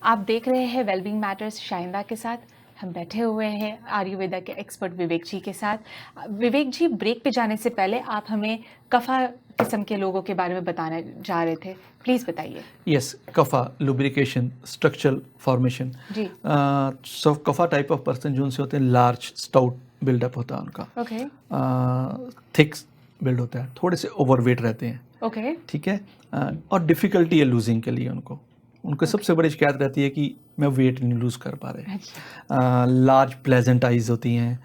आप देख रहे हैं वेलबींग मैटर्स शाइंदा के साथ। हम बैठे हुए हैं आयुर्वेदा के एक्सपर्ट विवेक जी के साथ। विवेक जी, ब्रेक पे जाने से पहले आप हमें कफा किस्म के लोगों के बारे में बताने जा रहे थे, प्लीज़ बताइए। Yes, kapha lubrication structural formation. जी। So kapha type of person जो उनसे होते हैं लार्ज स्टाउट बिल्डअप होता है उनका। ओके थिक बिल्ड होता है, थोड़े से ओवरवेट रहते हैं। ओके ठीक है। और डिफ़िकल्टी है लूजिंग के लिए उनको सबसे बड़ी शिकायत रहती है कि मैं वेट नहीं लूज़ कर पा रहे। अच्छा। लार्ज प्लेजेंट आइज़ होती हैं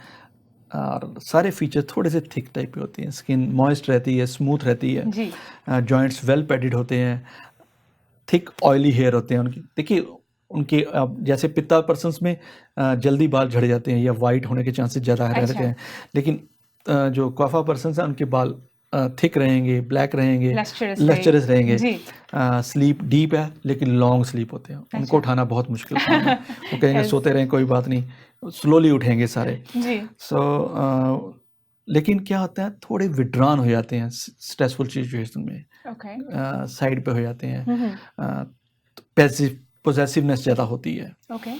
और सारे फीचर थोड़े से थिक टाइप के होती हैं। स्किन मॉइस्ट रहती है, स्मूथ रहती है। जी। जॉइंट्स वेल पैडेड होते हैं। थिक ऑयली हेयर होते हैं उनकी। देखिए उनके जैसे पित्ता पर्सन्स में जल्दी बाल झड़ जाते हैं या वाइट होने के चांसेस ज़्यादा रहते अच्छा। हैं, लेकिन जो कफा पर्सन्स हैं उनके बाल थिक रहेंगे, ब्लैक रहेंगे, लस्टरस रहेंगे। जी। स्लीप डीप है लेकिन लॉन्ग स्लीप होते हैं। उनको अच्छा। उठाना बहुत मुश्किल काम है। वो कहेंगे सोते रहें कोई बात नहीं, स्लोली उठेंगे सारे। जी। लेकिन क्या होता है, थोड़े विड्रॉन हो जाते हैं स्ट्रेसफुल सिचुएशन में। ओके। साइड पे हो जाते हैं। पोजेसिवनेस ज़्यादा होती है। ओके।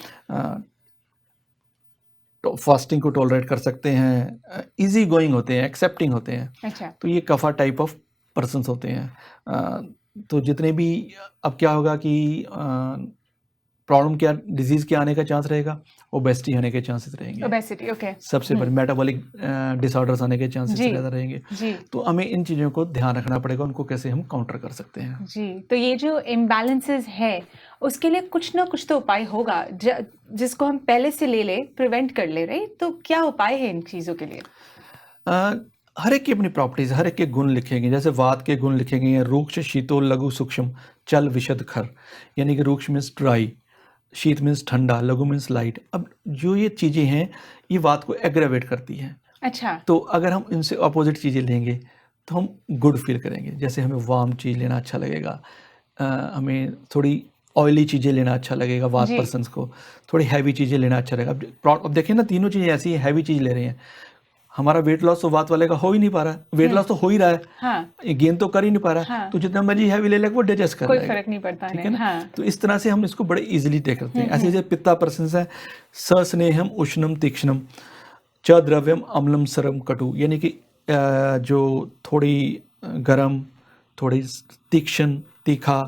तो फास्टिंग को टॉलरेट कर सकते हैं, इजी गोइंग होते हैं, एक्सेप्टिंग होते हैं। अच्छा। तो ये कफा टाइप ऑफ पर्सन्स होते हैं। तो जितने भी अब क्या होगा कि प्रॉब्लम क्या, डिजीज़ के आने का चांस रहेगा, ओबेसिटी होने के चांसेस रहेंगे। Obesity, okay. सबसे बड़े मेटाबॉलिक डिसऑर्डर्स आने के चांसेस जी। ज़्यादा रहेंगे। जी। तो हमें इन चीज़ों को ध्यान रखना पड़ेगा, उनको कैसे हम काउंटर कर सकते हैं। जी, तो ये जो इम्बैलेंसेस है उसके लिए कुछ ना कुछ तो उपाय होगा जिसको हम पहले से ले प्रिवेंट कर ले रहे। तो क्या उपाय है इन चीज़ों के लिए? हर एक की अपनी प्रॉपर्टीज, हर एक के गुण लिखे गए। जैसे वात के गुण लिखे गए हैं, रूक्ष शीतोल लघु सूक्ष्म चल विशद खर। यानी कि रूक्ष मीन्स ड्राई, शीत मीन्स ठंडा, लघु मीन्स लाइट। अब जो ये चीज़ें हैं ये वात को एग्रेवेट करती हैं। अच्छा। तो अगर हम इनसे अपोजिट चीज़ें लेंगे तो हम गुड फील करेंगे। जैसे हमें वार्म चीज़ लेना अच्छा लगेगा, हमें थोड़ी ऑयली चीज़ें लेना अच्छा लगेगा, वात जी। पर्सन्स को थोड़ी हैवी चीज़ें लेना अच्छा लगेगा। अब देखिए ना, तीनों चीज़ें ऐसी हैं, हैवी चीज़ ले रही हैं। हमारा वेट लॉस तो वात वाले का हो ही नहीं पा रहा है, वेट लॉस तो हो ही रहा है। हाँ। गेन तो कर ही नहीं पा रहा है। हाँ। तो जितना मर्जी हैवी ले लेगा वो डाइजेस्ट कर कोई लेगा। फर्क नहीं पड़ता। ठीक है ना। हाँ। तो इस तरह से हम इसको बड़े इजीली टेक करते हैं। ऐसे जैसे पित्ता पर्सन्स है, सस्नेहम उष्णम तीक्ष्णम च द्रव्यम अम्लम सरम कटु। यानी कि जो थोड़ी गरम, थोड़ी तीक्ष्ण, तीखा,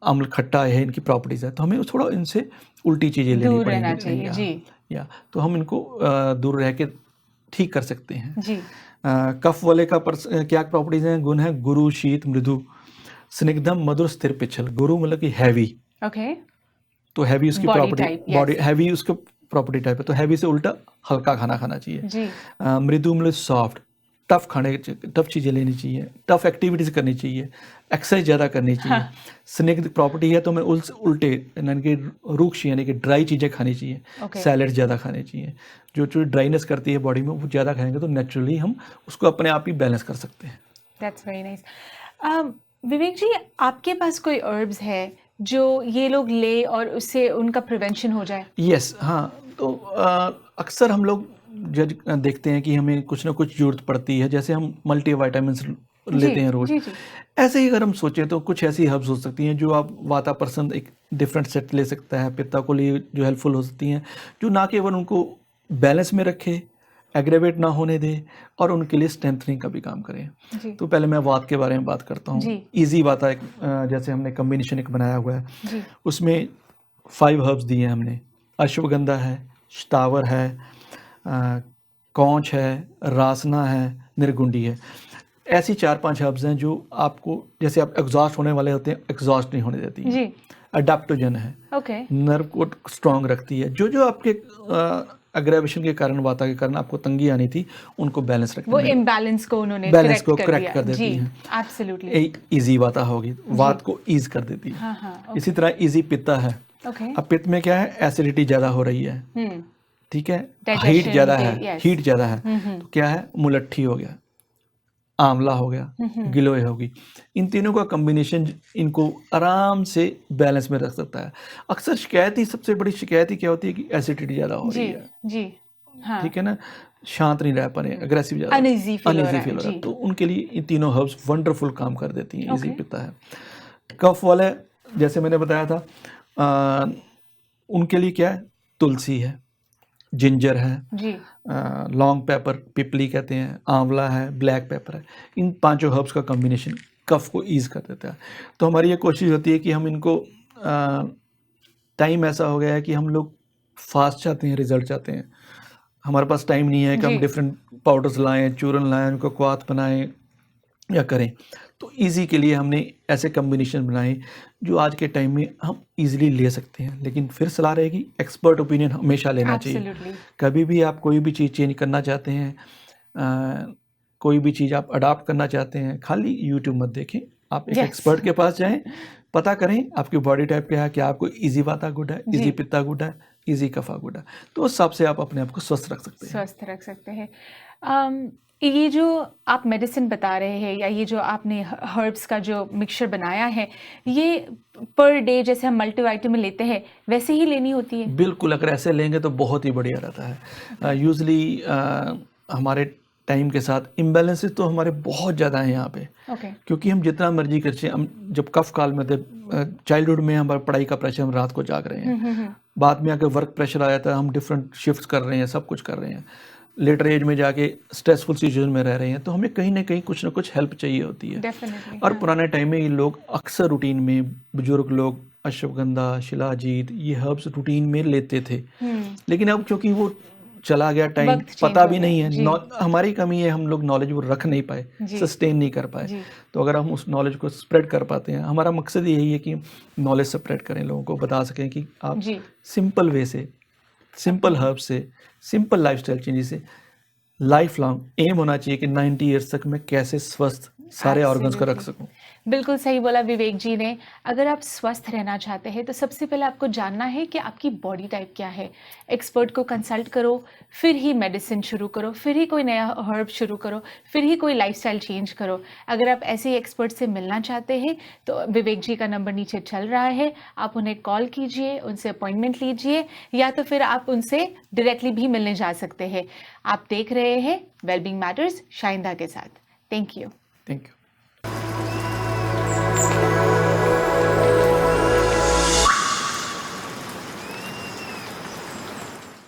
अम्ल खट्टा है, इनकी प्रॉपर्टीज़ है। तो हमें थोड़ा इनसे उल्टी चीज़ें लेनी दूर रहना पड़ेंगी। चाहिए। जी। या तो हम इनको दूर रह के ठीक कर सकते हैं। जी। कफ वाले का क्या प्रॉपर्टीज़ हैं, गुण है गुरु शीत मृदु स्निग्धम मधुर स्थिर पिछल। गुरु मतलब कि हैवी। ओके। तो हैवी उसकी Body property, type, yes. Body heavy उसका प्रॉपर्टी टाइप है। तो हैवी से उल्टा हल्का खाना खाना चाहिए। जी। मृदु मतलब सॉफ्ट, टफ खाने, टफ चीज़ें लेनी चाहिए, टफ एक्टिविटीज़ करनी चाहिए, एक्सरसाइज ज़्यादा करनी चाहिए। हाँ। स्निग्ध प्रॉपर्टी है तो हमें उल्टे यानी कि रूक्ष यानी कि ड्राई चीज़ें खानी चाहिए। Okay. सैलेड ज़्यादा खाने चाहिए। जो ड्राइनेस करती है बॉडी में वो ज़्यादा खाएंगे तो नेचुरली हम उसको अपने आप ही बैलेंस कर सकते हैं। That's very nice. Vivek ji, आपके पास कोई हर्ब्स है जो ये लोग ले और उससे उनका प्रिवेंशन हो जाए? यस, हाँ। तो अक्सर हम लोग जज देखते हैं कि हमें कुछ ना कुछ ज़रूरत पड़ती है, जैसे हम मल्टीविटामिन्स लेते हैं रोज़। जी जी। ऐसे ही अगर हम सोचें तो कुछ ऐसी हर्ब्स हो सकती हैं जो आप वाता पर्सन एक डिफरेंट सेट ले सकता है, पित्ता को लिए जो हेल्पफुल हो सकती हैं, जो ना केवल उनको बैलेंस में रखे, एग्रेवेट ना होने दे और उनके लिए स्ट्रेंथनिंग का भी काम करें। जी। तो पहले मैं वात के बारे में बात करता हूँ। जी। ईजी वाता एक जैसे हमने कम्बिनेशन एक बनाया हुआ है। जी। उसमें 5 हर्ब्स दिए हैं हमने। अश्वगंधा है, शतावर है, कौंच है, रासना है, निर्गुंडी है। ऐसी 4-5 हर्ब्स हैं जो आपको, जैसे आप एग्जॉस्ट होने वाले होते हैं, एग्जॉस्ट नहीं होने देती जी। हैं। अडेप्टोजन है, ओके। नर्व को स्ट्रांग रखती है। जो आपके अग्रेवेशन के कारण, वाता के कारण आपको तंगी आनी थी, उनको बैलेंस रखने वो में, इम्बैलेंस को उन्होंने बैलेंस को करेक्ट करेक्ट कर देती हैं। एब्सोल्युटली। ईजी वाता होगी, वात को ईज कर देती है। हाँ हाँ। इसी तरह ईजी पित्ता है। ओके। अब पित्त में क्या है, एसिडिटी ज़्यादा हो रही है। ठीक है, Digestion हीट ज़्यादा के, है, yes. हीट ज़्यादा है। तो क्या है, मुलट्ठी हो गया, आंवला हो गया, गिलोय होगी। इन तीनों का कम्बिनेशन इनको आराम से बैलेंस में रख सकता है। अक्सर शिकायत ही, सबसे बड़ी शिकायत ही क्या होती है कि एसिडिटी ज़्यादा हो रही है। जी। हाँ। ठीक है ना, शांत नहीं रह पा रहे, अग्रेसिव ज़्यादा, अनईजी फील हो रहा है। तो उनके लिए ये तीनों हर्ब्स वंडरफुल काम कर देती हैं। Okay. इजी पित्ता है। कफ वाले, जैसे मैंने बताया था, उनके लिए क्या है, तुलसी है, जिंजर है, जी लॉन्ग पेपर पिपली कहते हैं, आंवला है, ब्लैक पेपर है। इन पांचों हर्ब्स का कॉम्बिनेशन कफ को ईज कर देता है। तो हमारी ये कोशिश होती है कि हम इनको, टाइम ऐसा हो गया है कि हम लोग फास्ट चाहते हैं, रिजल्ट चाहते हैं, हमारे पास टाइम नहीं है कि हम जी डिफरेंट पाउडर्स लाएं, चूरन लाएं, उनको क्वाथ बनाएं या करें। तो इजी के लिए हमने ऐसे कम्बिनेशन बनाए जो आज के टाइम में हम इजीली ले सकते हैं। लेकिन फिर सलाह रहेगी, एक्सपर्ट ओपिनियन हमेशा लेना चाहिए। एब्सोल्युटली कभी भी आप कोई भी चीज़ चेंज करना चाहते हैं, कोई भी चीज़ आप अडाप्ट करना चाहते हैं, खाली यूट्यूब मत देखें, आप एक यस एक्सपर्ट के पास जाएं, पता करें आपकी बॉडी टाइप क्या है, क्या आपको इजी वाता गुड है, जी इजी पित्ता गुड है, इजी कफा गुड है। तो उस हिसाब से आप अपने आप को स्वस्थ रख सकते हैं। स्वस्थ रख सकते हैं। ये जो आप मेडिसिन बता रहे हैं या ये जो आपने हर्ब्स का जो मिक्सचर बनाया है, ये पर डे जैसे हम मल्टीविटामिन लेते हैं वैसे ही लेनी होती है? बिल्कुल, अगर ऐसे लेंगे तो बहुत ही बढ़िया रहता है। यूजली हमारे टाइम के साथ इम्बैलेंसेस तो हमारे बहुत ज़्यादा हैं यहाँ पे, ओके क्योंकि हम जितना मर्जी करते हम जब कफ काल में थे, चाइल्डहुड में हमारा पढ़ाई का प्रेशर, हम रात को जाग रहे हैं, बाद में आकर वर्क प्रेशर आया था, हम डिफरेंट शिफ्ट्स कर रहे हैं, सब कुछ कर रहे हैं, लेटर एज में जाके स्ट्रेसफुल सिचुएशन में रह रहे हैं, तो हमें कहीं ना कहीं कुछ ना कुछ हेल्प चाहिए होती है। डेफिनेटली और हाँ पुराने टाइम में ये लोग अक्सर रूटीन में, बुजुर्ग लोग अश्वगंधा, शिलाजीत, ये हर्ब्स रूटीन में लेते थे। लेकिन अब क्योंकि वो चला गया टाइम, वक्त चेंज पता हो भी गया नहीं है, जी हमारी कमी है, हम लोग नॉलेज वो रख नहीं पाए, जी सस्टेन नहीं कर पाए। जी तो अगर हम उस नॉलेज को स्प्रेड कर पाते हैं, हमारा मकसद यही है कि नॉलेज स्प्रेड करें, लोगों को बता सकें कि आप जी सिंपल वे से, सिंपल हर्ब से, सिंपल लाइफस्टाइल चेंजेस से, लाइफ लॉन्ग एम होना चाहिए कि 90 ईयर्स तक मैं कैसे स्वस्थ सारे ऑर्गन्स को रख एब्सोल्युटली सकूं। बिल्कुल सही बोला विवेक जी ने। अगर आप स्वस्थ रहना चाहते हैं तो सबसे पहले आपको जानना है कि आपकी बॉडी टाइप क्या है। एक्सपर्ट को कंसल्ट करो, फिर ही मेडिसिन शुरू करो, फिर ही कोई नया हर्ब शुरू करो, फिर ही कोई लाइफस्टाइल चेंज करो। अगर आप ऐसे ही एक्सपर्ट से मिलना चाहते हैं तो विवेक जी का नंबर नीचे चल रहा है, आप उन्हें कॉल कीजिए, उनसे अपॉइंटमेंट लीजिए, या तो फिर आप उनसे डायरेक्टली भी मिलने जा सकते हैं। आप देख रहे हैं वेलबींग मैटर्स शाइंदा के साथ। Thank you. Thank you.